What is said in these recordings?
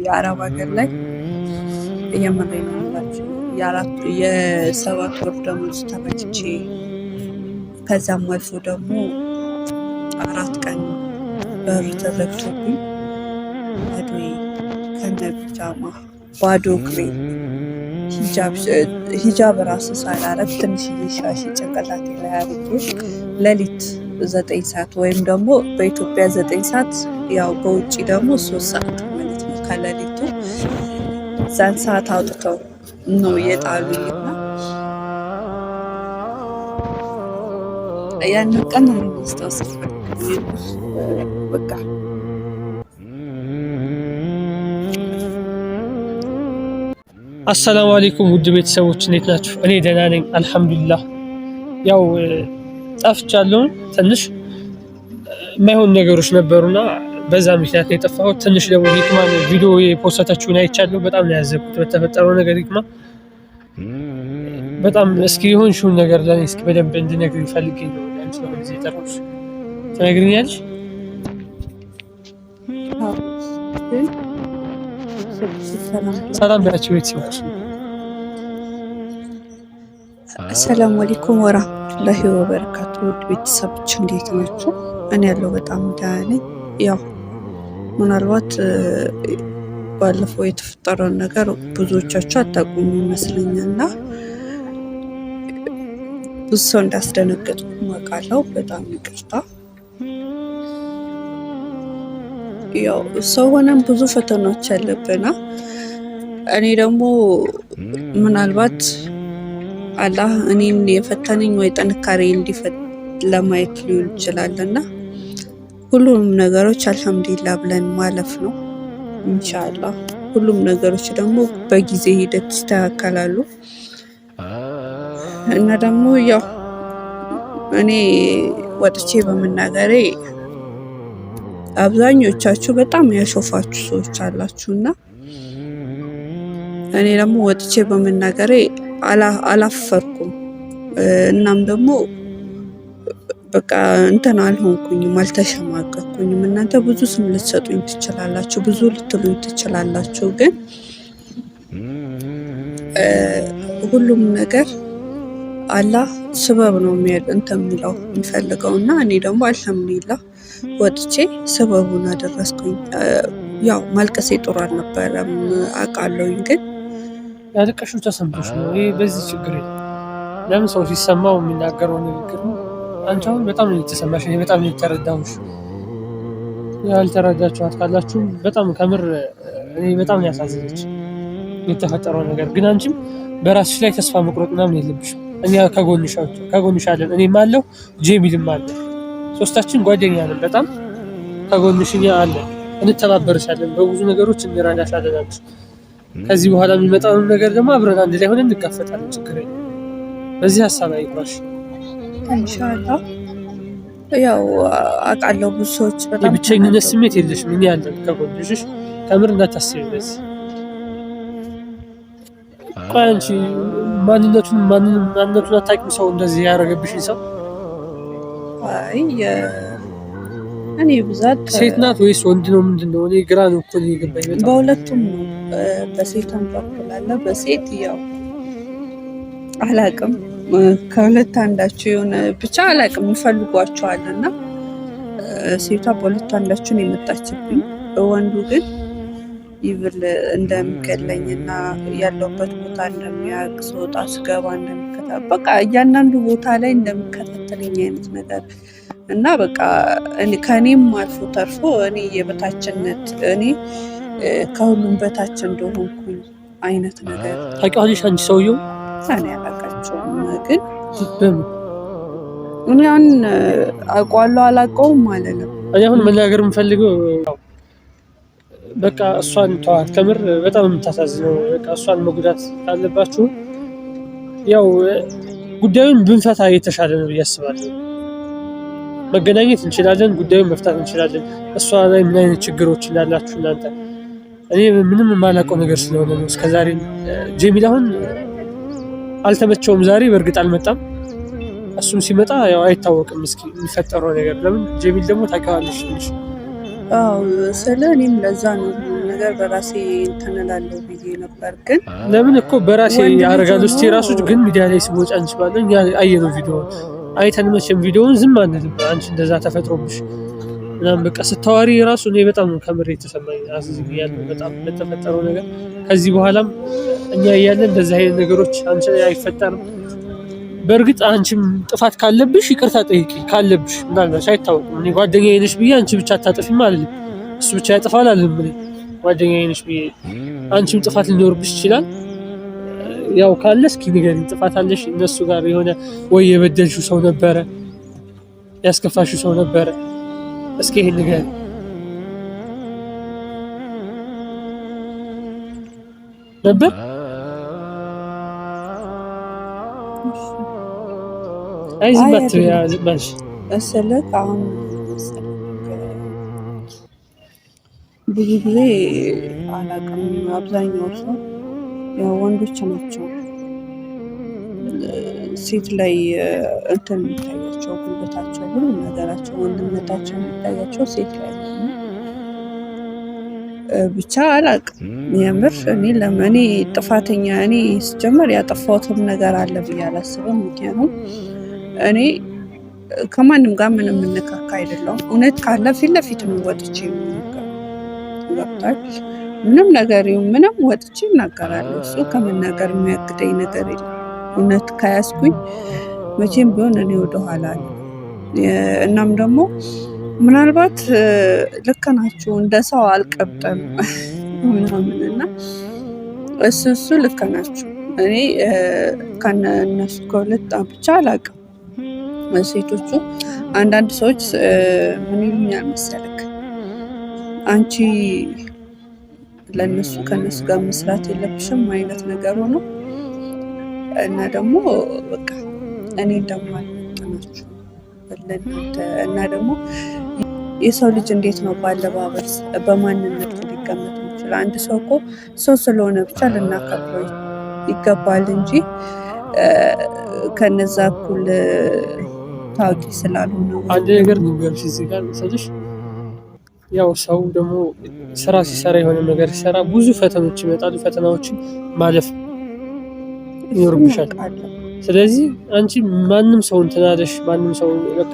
የአረብ ሀገር ላይ እየመረኝ ነው የምላችሁ የ7 ወር ደሞዝ ተመትቼ ከዛም አልፎ ደግሞ 4 ቀን በር ተዘግቶብኝ ከነ ፒጃማ ባዶ እግሬ ሂጃብ ራሱ ሳላረግ ትንሽዬ ሻሽ ጭንቅላቴ ላይ አድርጌ ሌሊት 9 ሰዓት ወይም ደግሞ በኢትዮጵያ 9 ሰዓት ያው በውጭ ደግሞ 3 ሰዓት ማለት ነው ከሌሊቱ ዛን ሰዓት አውጥተው ነው የጣሉኝና ያን ቀን ማስታወስ በቃ አሰላሙ አለይኩም ውድ ቤተሰቦች እንዴት ናችሁ? እኔ ደህና ነኝ አልሐምዱሊላህ። ያው ጠፍቻለሁ ትንሽ የማይሆን ነገሮች ነበሩና በዛ ምክንያት ነው የጠፋሁት። ትንሽ ደግሞ ሂክማ ቪዲዮ የፖስተታችሁን አይቻለሁ። በጣም ነው ያዘንኩት በተፈጠረው ነገር። ሂክማ በጣም እስኪ የሆንሽውን ነገር ለኔ እስኪ በደንብ እንድነግሪኝ ፈልጌ ነው አንቺ ነው እዚህ ጠራሁሽ። ትነግሪኛለሽ? ሰላም ቢያችሁ ቤተሰቦች። አሰላሙ አለይኩም ወራህመቱላሂ ወበረካቱ። ውድ ቤተሰቦች እንዴት ናችሁ? እኔ ያለው በጣም ደህና ነኝ። ያው ምናልባት ባለፈው የተፈጠረውን ነገር ብዙዎቻችሁ አታውቁም ይመስለኛልና ብዙ ሰው እንዳስደነገጥኩ አውቃለሁ። በጣም ይቅርታ። ያው ሰው ሆነን ብዙ ፈተናዎች ያለብና እኔ ደግሞ ምናልባት አላህ እኔን የፈተነኝ ወይ ጥንካሬ እንዲፈት ለማየት ሊሆን ይችላልና ሁሉም ነገሮች አልሐምዱሊላህ ብለን ማለፍ ነው ኢንሻአላህ። ሁሉም ነገሮች ደግሞ በጊዜ ሂደት ይስተካከላሉ እና ደግሞ ያው እኔ ወጥቼ በመናገሬ አብዛኞቻችሁ በጣም ያሾፋችሁ ሰዎች አላችሁና እኔ ደግሞ ወጥቼ በመናገሬ አላፈርኩም። እናም ደግሞ በቃ እንትን አልሆንኩኝም፣ አልተሸማቀቅኩኝም። እናንተ ብዙ ስም ልትሰጡኝ ትችላላችሁ፣ ብዙ ልትሉኝ ትችላላችሁ። ግን ሁሉም ነገር አላህ ስበብ ነው እንትን የሚለው የሚፈልገውና እኔ ደግሞ አልሐምዱሊላህ ወጥቼ ሰበቡን አደረስኩኝ። ያው ማልቀሴ ጥሩ አልነበረም አውቃለሁኝ፣ ግን ያለቀሽው ተሰምቶሽ ነው። ይሄ በዚህ ችግር ለምን ሰው ሲሰማው የሚናገረው ንግግር ነው። አንቺ አሁን በጣም ነው የተሰማሽ፣ እኔ በጣም ነው የተረዳሁሽ። ያልተረዳችኋት ካላችሁ በጣም ከምር እኔ በጣም ነው ያሳዘነች የተፈጠረው ነገር። ግን አንቺም በራስሽ ላይ ተስፋ መቁረጥ ምናምን የለብሽም። እኛ ከጎንሽ አለን። እኔም አለሁ ጄሚልም አለ። ሶስታችን ጓደኛ ነን። በጣም ከጎንሽኛ አለን፣ እንተባበርሻለን፣ በብዙ ነገሮች እንረዳሻለን። አንቺ ከዚህ በኋላ የሚመጣውን ነገር ደግሞ አብረን አንድ ላይ ሆነን እንጋፈጣለን። ችግር የለም። በዚህ ሀሳብ አይባሽ ኢንሻአላህ። ያው አውቃለሁ ብዙ ሰዎች በጣም የብቸኝነት ስሜት የለሽም። እኔ ያለን ከጎንሽ፣ ከምር እንዳታስቢ በዚህ አንቺ ማንነቱን አታውቂም። ሰው እንደዚህ ያደረገብሽኝ ሰው አይ እኔ ብዛት ሴት ናት ወይስ ወንድ ነው? ምንድነው? እኔ ግራ ነው እኮ የገባኝ። በሁለቱም ነው። በሴቷም በኩል አለ፣ በሴት ያው አላውቅም፣ ከሁለት አንዳችሁ የሆነ ብቻ አላውቅም ይፈልጓቸዋልና ሴቷ በሁለት አንዳችሁ ነው የመጣችብኝ። ወንዱ ግን ይብል እንደሚገለኝና ያለውበት ቦታ እንደሚያውቅ ስወጣ ስገባ እንደሚከታተል በቃ እያንዳንዱ ቦታ ላይ እንደሚከታተለኝ አይነት ነገር እና በቃ ከኔም አልፎ ተርፎ እኔ የበታችነት እኔ ከሁሉም በታች እንደሆንኩኝ አይነት ነገር ታውቂዋለሽ አንቺ ሰውየው? እኔ አላውቃቸውም፣ ግን እኔ አውቀዋለሁ አላውቀውም ማለት ነው። እኔ አሁን መናገር የምፈልገው በቃ እሷን ተዋት። ከምር በጣም የምታሳዝነው በቃ እሷን መጉዳት ካለባችሁ ያው ጉዳዩን ብንፈታ የተሻለ ነው ብዬ አስባለሁ። መገናኘት እንችላለን፣ ጉዳዩን መፍታት እንችላለን። እሷ ላይ ምን አይነት ችግሮች እንዳላችሁ እናንተ እኔ ምንም የማላውቀው ነገር ስለሆነ ነው እስከዛሬ። ጄሚል አሁን አልተመቸውም ዛሬ፣ በእርግጥ አልመጣም። እሱም ሲመጣ ያው አይታወቅም እስኪ የሚፈጠረው ነገር። ለምን ጄሚል ደግሞ ታውቂዋለሽ ስለ እኔም ለዛ ነው ነገር በራሴ እንትን እላለሁ ብዬ ነበር። ግን ለምን እኮ በራሴ ያደርጋለሁ እስቲ ራሱ ግን ሚዲያ ላይ ስሞጫ እንችላለን። አየነው ቪዲዮ አይተን መቼም ቪዲዮውን ዝም አንልም። አንቺ እንደዛ ተፈጥሮብሽ ምናምን በቃ ስታዋሪ ራሱ እኔ በጣም ከምሬ የተሰማኝ አዝኛለሁ በጣም በተፈጠረው ነገር። ከዚህ በኋላም እኛ እያለን እንደዚህ አይነት ነገሮች አንቺ ላይ አይፈጠርም። በእርግጥ አንቺም ጥፋት ካለብሽ ይቅርታ ጠይቂ ካለብሽ ምናልባት አይታወቅም። እኔ ጓደኛዬ ነሽ ብዬ አንቺ ብቻ አታጠፊም አልልም፣ እሱ ብቻ ያጠፋል አልልም። እኔ ጓደኛዬ ነሽ ብዬ አንቺም ጥፋት ሊኖርብሽ ይችላል። ያው ካለ እስኪ ንገሪኝ፣ ጥፋት አለሽ እነሱ ጋር የሆነ ወይ የበደልሽው ሰው ነበረ ያስከፋሽው ሰው ነበረ? እስኪ ይሄን ንገሪኝ። ነበር አይ ዝም አትበይ ዝም አልሽ መሰለህ። አሁን ብዙ ጊዜ አላውቅም፣ አብዛኛው ሰው ያው ወንዶች ናቸው ሴት ላይ እንትን የሚታያቸው ጉልበታቸው፣ ሁሉ ነገራቸው፣ ወንድነታቸው የሚታያቸው ሴት ላይ ነው። ብቻ አላውቅም የምር እኔ ለምን ጥፋተኛ እኔ ስጀምር ያጠፋሁትም ነገር አለ ብዬ አላስብም። ምክንያቱም እኔ ከማንም ጋር ምንም የምንካካ አይደለሁም። እውነት ካለ ፊት ለፊት ነው ወጥቼ የምናገረው። ገብቷል? ምንም ነገር ይሁን ምንም ወጥቼ እናገራለሁ። እሱ ከመናገር የሚያግደኝ ነገር የለም። እውነት ከያዝኩኝ መቼም ቢሆን እኔ ወደኋላ አለ። እናም ደግሞ ምናልባት ልክ ናችሁ እንደ ሰው አልቀብጠም ምናምን እና እሱ ልክ ናችሁ። እኔ ከነሱ ከሁለት ብቻ አላውቅም። ሴቶቹ አንዳንድ ሰዎች ምን ይሉኛል መሰለክ፣ አንቺ ለነሱ ከነሱ ጋር መስራት የለብሽም አይነት ነገር ሆኖ እና ደግሞ በቃ እኔ እንደማልመጥናችሁ ለእናንተ እና ደግሞ የሰው ልጅ እንዴት ነው ባለባበስ በማንነቱ ሊገመት ይችላል? አንድ ሰው እኮ ሰው ስለሆነ ብቻ ልናከብረው ይገባል እንጂ ከነዛ እኩል ታዋቂ ስላልሆነ። አንድ ነገር ንገርሽ እዚህ ጋር መሰለሽ፣ ያው ሰው ደግሞ ስራ ሲሰራ የሆነ ነገር ሲሰራ ብዙ ፈተኖች ይመጣሉ። ፈተናዎችን ማለፍ ይኖርብሻል። ስለዚህ አንቺ ማንም ሰው እንትናለሽ ማንም ሰው በቃ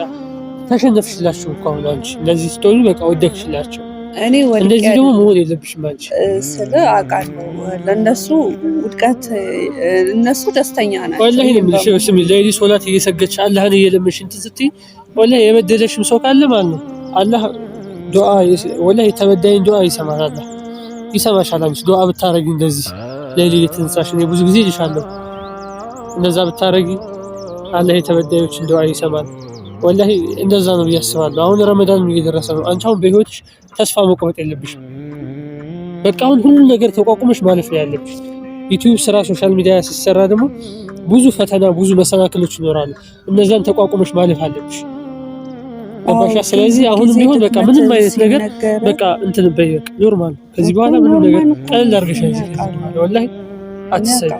ተሸነፍሽላችሁ እኮ አሁን አንቺ እንደዚህ ስትሆኑ በቃ ወደቅሽላቸው። እኔ እንደዚህ ደግሞ መሆን የለብሽም አንቺ ስለ አውቃለሁ ለእነሱ ውድቀት እነሱ ደስተኛ ናቸው። ወላሂ ነው የምልሽ። ስሚ ለይሊ ሶላት እየሰገድሽ አላህን እየለመንሽ እንትን ስትይ ወላሂ የበደለሽም ሰው ካለ ማለት ነው አላህ ዱዓ ወላሂ የተበዳይን ዱዓ ይሰማል። አላህ ይሰማሻል። አንቺ ዱዓ ብታረጊ እንደዚህ ለይሊ የተነሳሽ ነው ብዙ ጊዜ ይልሻለሁ። እንደዛ ብታረጊ አላህ የተበዳዮችን ዱዓ ይሰማል። ወላሂ እንደዛ ነው ያስባለሁ። አሁን ረመዳን እየደረሰ ነው። አንቺ አሁን በህይወትሽ ተስፋ መቁረጥ የለብሽም። በቃ አሁን ሁሉ ነገር ተቋቁመሽ ማለፍ ነው ያለብሽ። ዩቲዩብ ስራ፣ ሶሻል ሚዲያ ሲሰራ ደግሞ ብዙ ፈተና ብዙ መሰናክሎች ይኖራሉ። እነዛን ተቋቁመሽ ማለፍ አለብሽ። ገባሽ? ስለዚህ አሁንም ቢሆን በቃ ምንም አይነት ነገር በቃ እንትን በይቅ ኖርማል። ከዚህ በኋላ ምንም ነገር ቀለል አድርገሽ ወላሂ አትሰይ።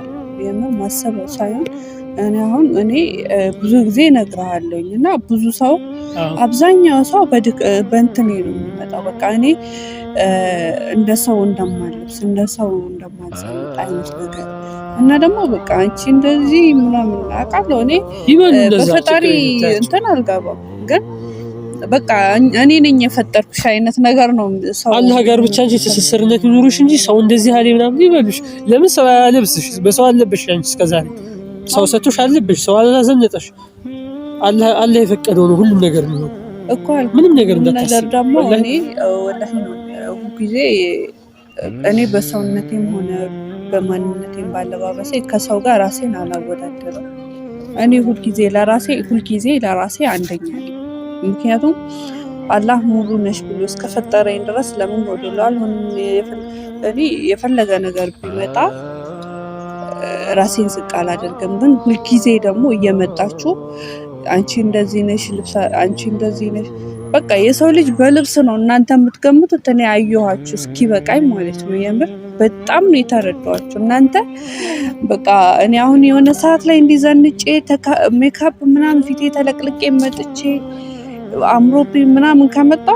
የምር ማሰብ ሳይሆን እኔ ብዙ ጊዜ እነግርሃለሁኝ እና ብዙ ሰው አብዛኛው ሰው በእንትን ነው የሚመጣው። በቃ እኔ እንደ ሰው እንደማለብስ እንደ ሰው እንደማልሰጥ አይነት ነገር እና ደግሞ በቃ አንቺ እንደዚህ ምናምን አውቃለሁ። እኔ በፈጣሪ እንትን አልገባም ግን በቃ እኔ ነኝ የፈጠርኩሽ አይነት ነገር ነው። ሰው አላህ ጋር ብቻ እንጂ ትስስርነት ይኑርሽ እንጂ ሰው እንደዚህ አለ ምናምን ይበልሽ። ለምን ሰው አለብስሽ? በሰው አለብሽ አንቺ እስከዛሬ ሰው ሰጥቶሽ አለብሽ። ሰው አላዘነጠሽ። አላህ የፈቀደው ነው ሁሉም ነገር ነው እኮ ምንም ነገር ነገር ደግሞ እኔ ወላሂ ነው ጊዜ እኔ በሰውነቴም ሆነ በማንነቴም ባለባበሴ ከሰው ጋር ራሴን አላወዳደረም። እኔ ሁልጊዜ ለራሴ አንደኛ ነኝ። ምክንያቱም አላህ ሙሉ ነሽ ብሎ እስከፈጠረኝ ድረስ ለምን ወደላል እኔ የፈለገ ነገር ቢመጣ ራሴን ዝቅ አላደርግም። ግን ሁልጊዜ ደግሞ እየመጣችሁ አንቺ እንደዚህ ነሽ፣ አንቺ እንደዚህ ነሽ። በቃ የሰው ልጅ በልብስ ነው እናንተ የምትገምቱት። እኔ አየኋችሁ እስኪበቃኝ ማለት ነው። የምር በጣም ነው የተረዳኋችሁ እናንተ። በቃ እኔ አሁን የሆነ ሰዓት ላይ እንዲዘንጬ ሜካፕ ምናምን ፊቴ ተለቅልቄ መጥቼ አምሮብኝ ምናምን ከመጣ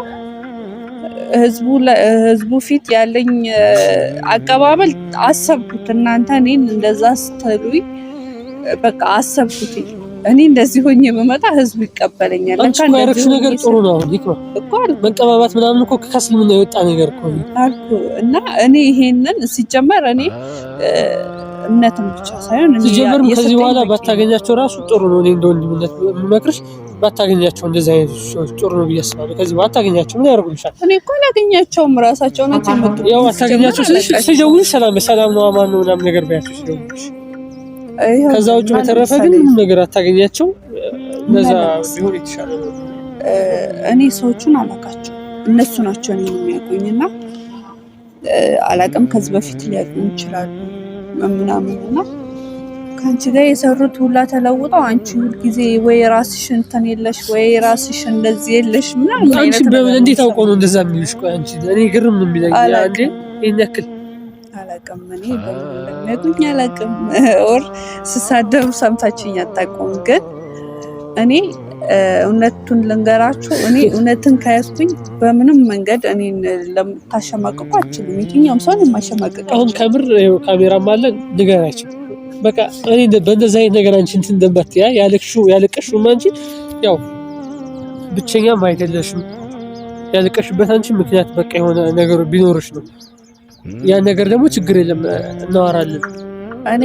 ህዝቡ ፊት ያለኝ አቀባበል አሰብኩት። እናንተ እኔን እንደዛ ስትሉኝ በቃ አሰብኩት። እኔ እንደዚህ ሆኜ በመጣ ህዝቡ ይቀበለኛል። አንቺ እኮ ያደረግሽው ነገር ጥሩ ነው። ይቅር እኮ መቀባባት ምናምን እኮ ከእስልምና የወጣ ነገር እኮ አልኩ። እና እኔ ይሄንን ሲጀመር እኔ እምነትም ብቻ ሳይሆን ሲጀመር ከዚህ በኋላ ባታገኛቸው ራሱ ጥሩ ነው። እኔ እንደ ወንድምነት የምመክርሽ ባታገኛቸው እንደዚህ አይነት ሰዎች ጥሩ ነው ብዬ አስባለሁ። ከዚህ ባታገኛቸው ምን ያደርጉልሻል? እኔ እኮ አላገኛቸውም። ራሳቸው ናቸው የመጡት። ያው አታገኛቸው ሲደውልሽ ሰላም ነው አማን ነው ምናምን ነገር ቢያቸው ሲደውልሽ ከዛ ውጭ በተረፈ ግን ምንም ነገር አታገኛቸው። ለዛ ቢሆን ይተሻለ ነው። እኔ ሰዎቹን አላውቃቸው እነሱ ናቸው እኔን የሚያውቁኝና አላውቅም። ከዚህ በፊት ሊያውቁኝ ይችላሉ ምናምንና ከአንቺ ጋር የሰሩት ሁላ ተለውጠው አንቺ ሁልጊዜ ወይ ራስሽ እንትን የለሽ ወይ ራስሽ እንደዚህ የለሽ ምናምን። አንቺ በምን እንዴት አውቀው ነው እንደዛ የሚልሽ? ቆይ አንቺ እኔ ግርም ነው የሚለኝ አንዴ ይሄን ያክል አላውቅም። እኔ በምን እንደሚያውቁኝ አላውቅም። ኦር ስሳደቡ ሰምታችሁኝ አታውቁም። ግን እኔ እውነቱን ልንገራችሁ፣ እኔ እውነትን ከያዝኩኝ በምንም መንገድ እኔን ለምታሸማቅቁ አችልም። የትኛውም ሰው የማሸማቅቅ አሁን ከምር ካሜራም አለ ንገራቸው። በቃ እኔ በእንደዛ አይነት ነገር አንቺ እንትን እንደምትያ ያለቀሽው አንቺ ያው ብቸኛም አይደለሽም። ያለቀሽበት አንቺ ምክንያት በቃ የሆነ ነገር ቢኖርሽ ነው። ያን ነገር ደግሞ ችግር የለም እናወራለን። እኔ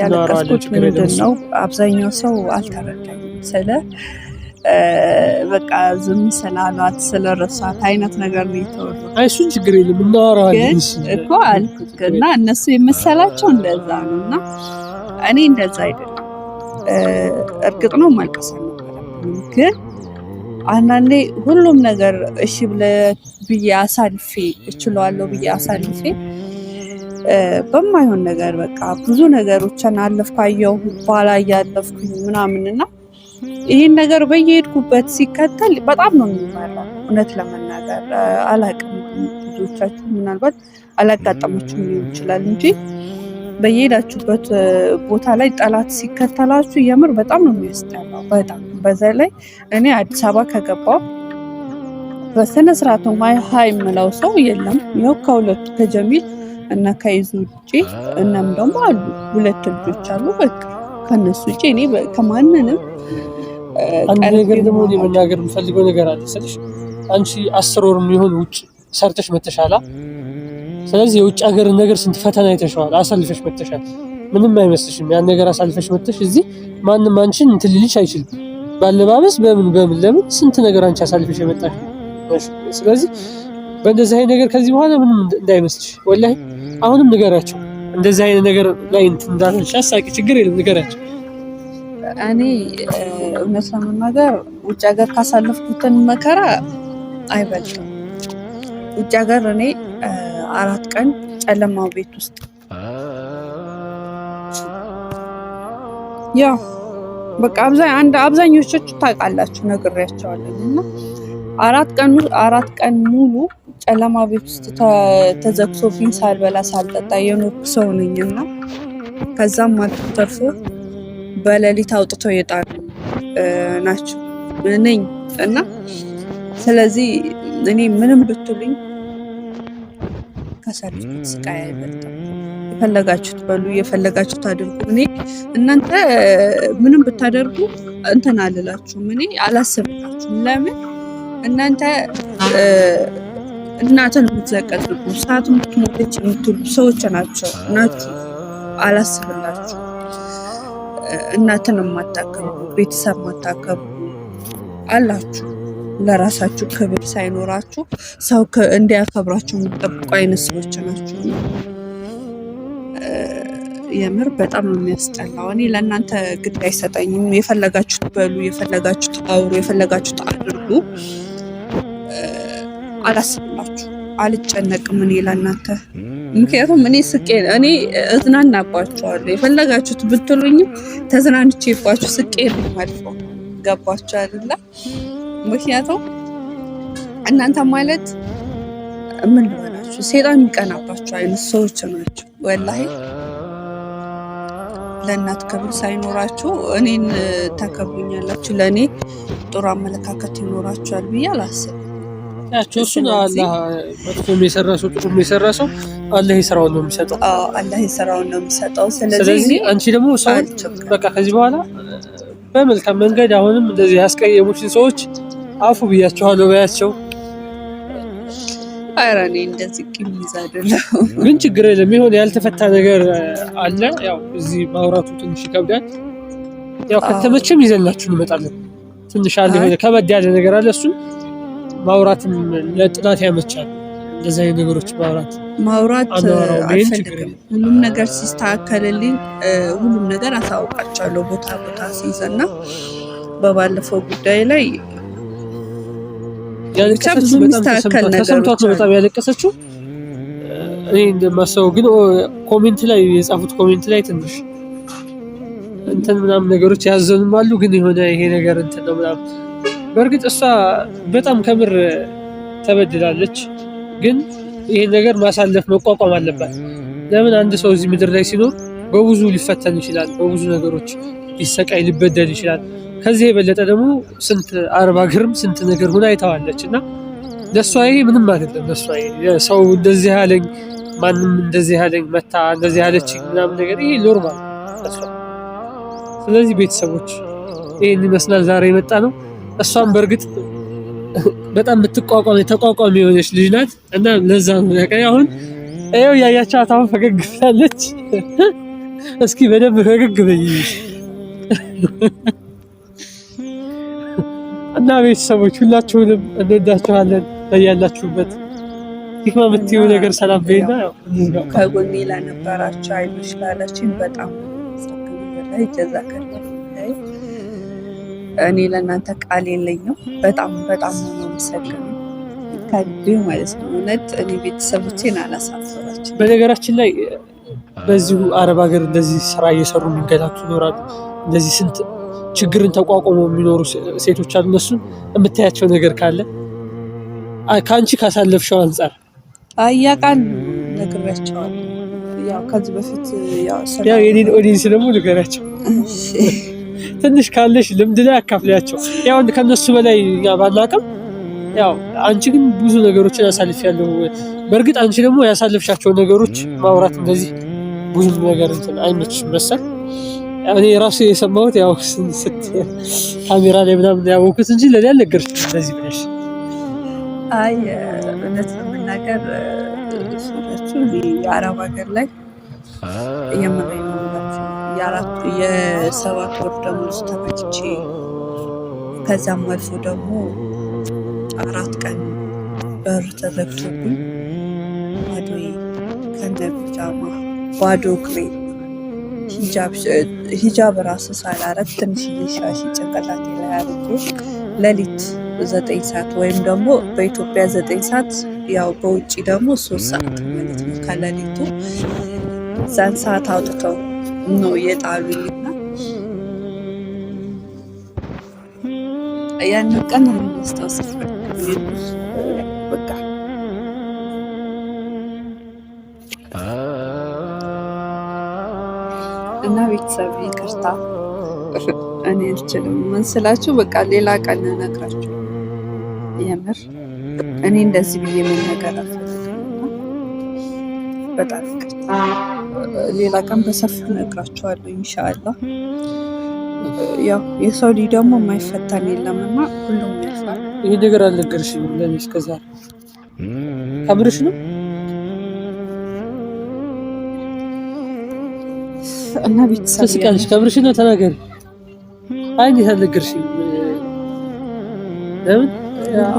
ያለቀስኩት ምንድን ነው አብዛኛው ሰው አልተረዳኝም። ስለ በቃ ዝም ስላሏት ስለረሷት አይነት ነገር ነው የተወራው። አይ እሱን ችግር የለም እናወራለን እኮ አልኩት። እና እነሱ የመሰላቸው እንደዛ ነው እና እኔ እንደዛ አይደለም። እርግጥ ነው ማልቀስ አልነበረብኝም፣ ግን አንዳንዴ ሁሉም ነገር እሺ ብዬ አሳልፌ እችላለሁ ብዬ አሳልፌ በማይሆን ነገር በቃ ብዙ ነገሮችን አለፍኩ አየሁ በኋላ እያለፍኩኝ ምናምንና ይህን ነገር በየሄድኩበት ሲከተል በጣም ነው የሚመራው። እውነት ለመናገር አላቅም፣ ብዙዎቻችሁ ምናልባት አላጋጠማችሁም ሊሆን ይችላል እንጂ በየሄዳችሁበት ቦታ ላይ ጠላት ሲከተላችሁ የምር በጣም ነው የሚያስጠላው። በጣም በዛ ላይ እኔ አዲስ አበባ ከገባው በስነ ስርዓቱ ሀይ የምለው ሰው የለም። ያው ከሁለቱ ከጀሚል እና ከይዙ ውጪ እናም ደግሞ አሉ 2 ልጆች አሉ። በቃ ከነሱ ውጪ እኔ ከማንንም አንድ ነገር ደግሞ መናገር የምፈልገው ነገር አለ ስልሽ አንቺ 10 ወር የሚሆን ውጭ ሰርተሽ መተሻላ። ስለዚህ የውጭ ሀገር ነገር ስንት ፈተና አይተሽዋል፣ አሳልፈሽ መተሻል። ምንም አይመስልሽም ያን ነገር አሳልፈሽ መተሽ እዚህ ማንም አንቺን እንትን ሊልሽ አይችልም። ባለባበስ በምን ለምን ስንት ነገር አንቺ አሳልፈሽ የመጣሽ። ስለዚህ በእንደዚህ አይነት ነገር ከዚህ በኋላ ምንም እንዳይመስልሽ ወላሂ። አሁንም ንገራቸው እንደዚህ አይነት ነገር ላይ እንትን እንዳልሽ አሳቂ ችግር የለም ንገራቸው። እኔ እውነት ለመናገር ውጭ ሀገር ካሳለፍኩትን መከራ አይበልጥም። ውጭ ሀገር እኔ 4 ቀን ጨለማው ቤት ውስጥ ያው በቃ አብዛኞቻችሁ ታውቃላችሁ ነግሬያቸዋለሁ። እና 4 ቀን ሙሉ ጨለማ ቤት ውስጥ ተዘግቶብኝ ሳልበላ ሳልጠጣ የኖርኩ ሰው ነኝና ከዛም አልፎ ተርፎ በሌሊት አውጥተው የጣሉ ናቸው ነኝ እና ስለዚህ እኔ ምንም ብትሉኝ ካሳለፍኩት ስቃይ አይበልጥም። የፈለጋችሁት በሉ፣ የፈለጋችሁት አድርጉ። እኔ እናንተ ምንም ብታደርጉ እንትን አልላችሁም፣ እኔ አላስብላችሁም። ለምን እናንተ እናትን የምትዘቀዝቁ ሰዓት የምትሞተች የምትሉ ሰዎች ናችሁ። አላስብላችሁ። እናትን የማታከብሩ ቤተሰብ የማታከብሩ አላችሁ። ለራሳችሁ ክብር ሳይኖራችሁ ሰው እንዲያከብራችሁ የምትጠብቁ አይነት ሰዎች ናችሁ። የምር በጣም ነው የሚያስጠላው። እኔ ለእናንተ ግድ አይሰጠኝም። የፈለጋችሁት በሉ፣ የፈለጋችሁት አውሩ፣ የፈለጋችሁት አድርጉ። አላስብላችሁ፣ አልጨነቅም እኔ ለእናንተ። ምክንያቱም እኔ እዝናናባችኋለሁ። የፈለጋችሁት ብትሉኝም ተዝናንቼባችሁ ስቄ ነው የማልፈው። ገባችሁ አይደለ? ምክንያቱም እናንተ ማለት ምን ልበላችሁ፣ ሴጣን የሚቀናባችሁ አይነት ሰዎች ናቸው። ወላሂ ለእናት ክብር ሳይኖራችሁ እኔን ታከብሩኛላችሁ፣ ለእኔ ጥሩ አመለካከት ይኖራችኋል ብዬ አላስብም። ያቸው እሱን አላህ መጥፎም የሰራ ሰው ጥሩም የሰራ ሰው አላህ የሰራውን ነው የሚሰጠው። አላህ የሰራውን ነው የሚሰጠው። ስለዚህ አንቺ ደግሞ ሰው በቃ ከዚህ በኋላ በመልካም መንገድ አሁንም እንደዚህ ያስቀየሙሽን ሰዎች አፉ ብያቸዋለሁ በያቸው። ኧረ እኔ እንደዚህ ቂም ይዛ አይደለም፣ ግን ችግር የለም። የሆነ ያልተፈታ ነገር አለ። ያው እዚህ ማውራቱ ትንሽ ይከብዳል። ያው ከተመቸም ይዘንላችሁ እንመጣለን። ትንሽ አለ የሆነ ከበድ ያለ ነገር አለ። እሱ ማውራትም ለጥናት ያመቻል። እንደዚህ አይነት ነገሮች ማውራት አልፈልግም። ሁሉም ነገር ሲስተካከልልኝ ሁሉም ነገር አሳውቃቸዋለሁ ቦታ ሲይዘና በባለፈው ጉዳይ ላይ ያለቀሰችው በጣም ያለቀሰችው እኔ እንደማስበው ግን ኮሜንት ላይ የጻፉት ኮሜንት ላይ ትንሽ እንትን ምናምን ነገሮች ያዘኑም አሉ። ግን የሆነ ይሄ ነገር እንትን ነው ምናምን። በእርግጥ እሷ በጣም ከምር ተበድላለች። ግን ይሄን ነገር ማሳለፍ መቋቋም አለባት። ለምን አንድ ሰው እዚህ ምድር ላይ ሲኖር በብዙ ሊፈተን ይችላል፣ በብዙ ነገሮች ሊሰቃይ ሊበደል ይችላል። ከዚህ የበለጠ ደግሞ ስንት አረብ ሀገርም ስንት ነገር ሆና አይተዋለች እና ለሷ ይሄ ምንም አይደለም። ለሷ ይሄ ሰው እንደዚህ ያለኝ ማንም እንደዚህ ያለኝ መታ እንደዚህ ያለች ምናምን ነገር ይሄ ኖርማል ለሷ። ስለዚህ ቤተሰቦች ይሄን ይመስላል ዛሬ የመጣ ነው። እሷም በእርግጥ በጣም የምትቋቋም የተቋቋሚ የሆነች ልጅ ናት እና ለዛ ነው ያቀይ አሁን ይኸው ያያቻት አሁን ፈገግ ብላለች። እስኪ በደንብ ፈገግ በይ እና ቤተሰቦች ሁላችሁንም እንወዳችኋለን። በያላችሁበት ሂክማ የምትይው ነገር ሰላም በይና ከጎኔ ለነበራችሁ አይዞሽ ላላችሁኝ በጣም ላይ ጀዛከላ። እኔ ለእናንተ ቃል የለኝም። በጣም በጣም ነው የምሰግነው ከልቤ ማለት ነው። እውነት እኔ ቤተሰቦቼን አላሳፈራችም። በነገራችን ላይ በዚሁ አረብ ሀገር እንደዚህ ስራ እየሰሩ የሚንገላቱ ይኖራሉ። እንደዚህ ስንት ችግርን ተቋቁመው የሚኖሩ ሴቶች አሉ። እነሱን የምታያቸው ነገር ካለ ከአንቺ ካሳለፍሽው አንጻር አያቃን ነግሬያቸዋለሁ። ያው ከዚህ በፊት ያው የኔን ኦዲየንስ ደግሞ ንገሪያቸው ትንሽ ካለሽ ልምድ ላይ አካፍሊያቸው። ያው ከነሱ በላይ ባናቅም ያው አንቺ ግን ብዙ ነገሮችን ያሳልፊያለሁ። በእርግጥ አንቺ ደግሞ ያሳልፍሻቸው ነገሮች ማውራት እንደዚህ ብዙ ነገር እንትን አይመችም መሰል። እኔ ራሱ የሰማሁት ያው ካሜራ ላይ ምናምን ያወኩት እንጂ ለኔ አልነገርሽም እንደዚህ ብለሽ። አይ እውነት ለመናገር ሰላችሁ የአረብ ሀገር ላይ የምሬን ነው የምላችሁ የሰባት ወር ደሞዝ ተፈትቼ ከዛም አልፎ ደግሞ 4 ቀን በር ተዘግቶብኝ ባዶዬ ከነ ፒጃማ ባዶ እግሬ ሂጃብ ራሱ ሳላረግ ትንሽዬ ሻሽ ጭንቅላቴ ላይ አድርጌ ሌሊት 9 ሰዓት ወይም ደግሞ በኢትዮጵያ 9 ሰዓት ያው በውጭ ደግሞ 3 ሰዓት ማለት ነው ከሌሊቱ ዛን ሰዓት አውጥተው ነው የጣሉኝና ያን ቀን አልመስታወስ በቃ እና ቤተሰብ ይቅርታ እኔ አልችልም መስላችሁ። በቃ ሌላ ቀን እነግራችሁ። የምር እኔ እንደዚህ ብዬ መናገር አልፈልግም። በጣም ይቅርታ። ሌላ ቀን በሰፊው እነግራችኋለሁ ኢንሻአላህ። ያው የሰው ልጅ ደግሞ የማይፈተን የለምና ሁሉም ያልፋል። ይሄ ነገር አልነገርሽኝም ለኔ እስከዛሬ። ከምርሽ ነው? እና ቤተሰብ ተስቃልሽ ከምርሽ ነው? ተናገሪ። አይ እንዴት አልነገርሽኝም? ለምን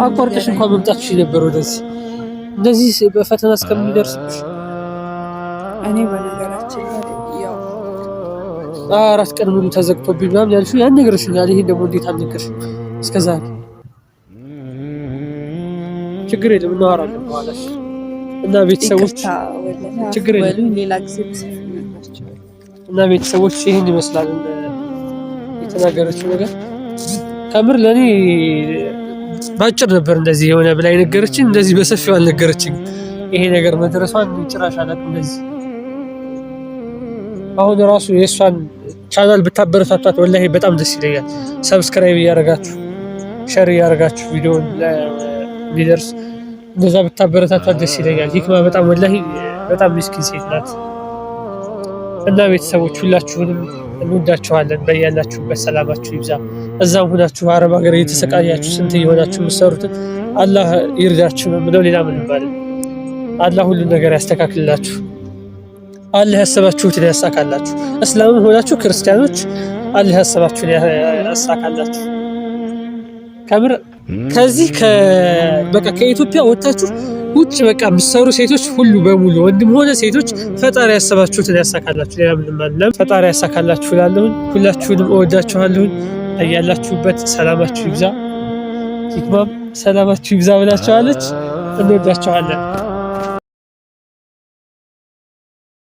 አቋርጠሽ እንኳን መምጣትሽ ነበር ወደዚህ እንደዚህ በፈተና እስከሚደርስብሽ። እኔ በነገራችን ላይ ያው 4 ቀን ሙሉ ተዘግቶብኝ ምናምን ያልሽው ያን ነገርሽኛል። ይሄን ደግሞ እንዴት አልነገርሽኝ እስከዛሬ? ችግር የለም እናወራለን በኋላ እና ቤተሰቦች ችግር የለም ሌላ ጊዜ ብሰፍናችሁ እና ቤተሰቦች ይሄን ይመስላል የተናገረችው ነገር። ከምር ለኔ ባጭር ነበር እንደዚህ የሆነ ብላ ነገረችኝ። እንደዚህ በሰፊው አልነገረችኝ። ይሄ ነገር መድረሷን ጭራሽ አላውቅም። እንደዚህ አሁን ራሱ የእሷን ቻናል ብታበረታቷት ወላሂ በጣም ደስ ይለኛል። ሰብስክራይብ እያደረጋችሁ ሼር እያደረጋችሁ ቪዲዮውን ቢደርስ እንደዛ ብታበረታቷት ደስ ይለኛል። ሂክማ በጣም ወላሂ በጣም ምስኪን ሴት ናት። እና ቤተሰቦች ሁላችሁንም እንወዳችኋለን። በያላችሁበት ሰላማችሁ ይብዛ። እዛም ሁናችሁ አረብ ሀገር እየተሰቃያችሁ ስንት የሆናችሁ የምትሰሩትን አላህ ይርዳችሁ ነው የምለው። ሌላ ምን ይባላል? አላህ ሁሉን ነገር ያስተካክልላችሁ። አላህ ያሰባችሁትን ያሳካላችሁ። እስላምም ሆናችሁ ክርስቲያኖች አላህ ያሰባችሁን ያሳካላችሁ። ከምር ከዚህ በቃ ከኢትዮጵያ ወጣችሁ ውጭ በቃ የምትሰሩ ሴቶች ሁሉ በሙሉ ወንድም ሆነ ሴቶች ፈጣሪ ያሰባችሁትን ያሳካላችሁ። ሌላ ምንም አይደለም። ፈጣሪ ያሳካላችሁ እላለሁኝ። ሁላችሁንም እወዳችኋለሁኝ። ያላችሁበት ሰላማችሁ ይብዛ። ሂክማም ሰላማችሁ ይብዛ ብላችኋለች። እንወዳችኋለን።